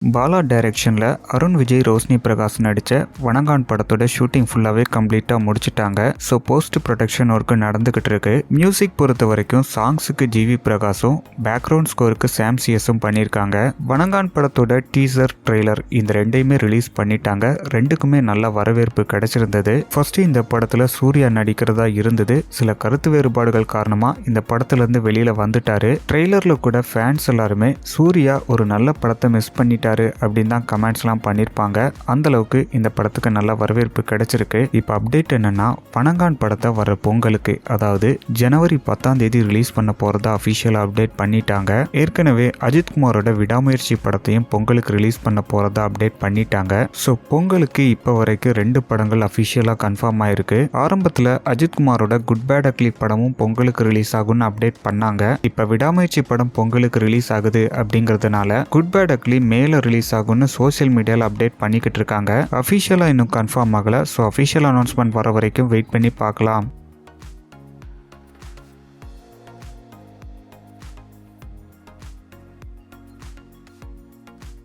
பாலா டைரக்ஷனில் அருண் விஜய் ரோஷினி பிரகாஷ் நடித்த வணங்கான் படத்தோட ஷூட்டிங் ஃபுல்லாகவே கம்ப்ளீட்டாக முடிச்சிட்டாங்க. ஸோ போஸ்ட் ப்ரொடக்ஷன் ஒர்க்கு நடந்துக்கிட்டு இருக்கு. மியூசிக் பொறுத்த வரைக்கும் சாங்ஸுக்கு ஜிவி பிரகாஷும் பேக்ரவுண்ட் ஸ்கோருக்கு சாம் சிஎஸும் பண்ணியிருக்காங்க. வணங்கான் படத்தோட டீசர் ட்ரெய்லர் இந்த ரெண்டையுமே ரிலீஸ் பண்ணிட்டாங்க. ரெண்டுக்குமே நல்ல வரவேற்பு கிடைச்சிருந்தது. ஃபர்ஸ்ட் இந்த படத்தில் சூர்யா நடிக்கிறதா இருந்தது. சில கருத்து வேறுபாடுகள் காரணமாக இந்த படத்துலேருந்து வெளியில் வந்துட்டாரு. ட்ரெய்லரில் கூட ஃபேன்ஸ் எல்லாருமே சூர்யா ஒரு நல்ல படத்தை மிஸ் பண்ணிட்டாரு அப்படின்னு தான் கமெண்ட்ஸ்லாம் பண்ணியிருப்பாங்க. அந்த அளவுக்கு இந்த படத்துக்கு நல்ல வரவேற்பு கிடைச்சிருக்கு. இப்போ அப்டேட் என்னன்னா, வணங்கான் படத்தை வர பொங்கலுக்கு, அதாவது ஜனவரி 10ஆம் தேதி ரிலீஸ் பண்ண போறதா அஃபிஷியலாக அப்டேட் பண்ணிட்டாங்க. ஏற்கனவே அஜித் குமாரோட விடாமுயற்சி படத்தையும் பொங்கலுக்கு ரிலீஸ் பண்ண போறதா அப்டேட் பண்ணிட்டாங்க. ஸோ பொங்கலுக்கு இப்போ வரைக்கும் 2 படங்கள் அஃபிஷியலாக கன்ஃபார்ம் ஆயிருக்கு. ஆரம்பத்தில் அஜித் குமாரோட குட் பேட் அக்லி படமும் பொங்கலுக்கு ரிலீஸ் ஆகும்னு அப்டேட் பண்ணாங்க. இப்போ விடாமுயற்சி படம் பொங்கலுக்கு ரிலீஸ் ஆகுது அப்படிங்கிறதுனால குட் பேட் அக்லி மேல ரிலீஸ் ஆகும்னு சோஷியல் மீடியாவில் அப்டேட் பண்ணிக்கிட்டு இருக்காங்க. அஃபிஷியலாக இன்னும் கன்ஃபார்ம் ஆகல. ஸோ அஃபிஷியல் அனௌன்ஸ்மெண்ட் வர வரைக்கும் வெயிட் பண்ணி பார்க்கலாம்.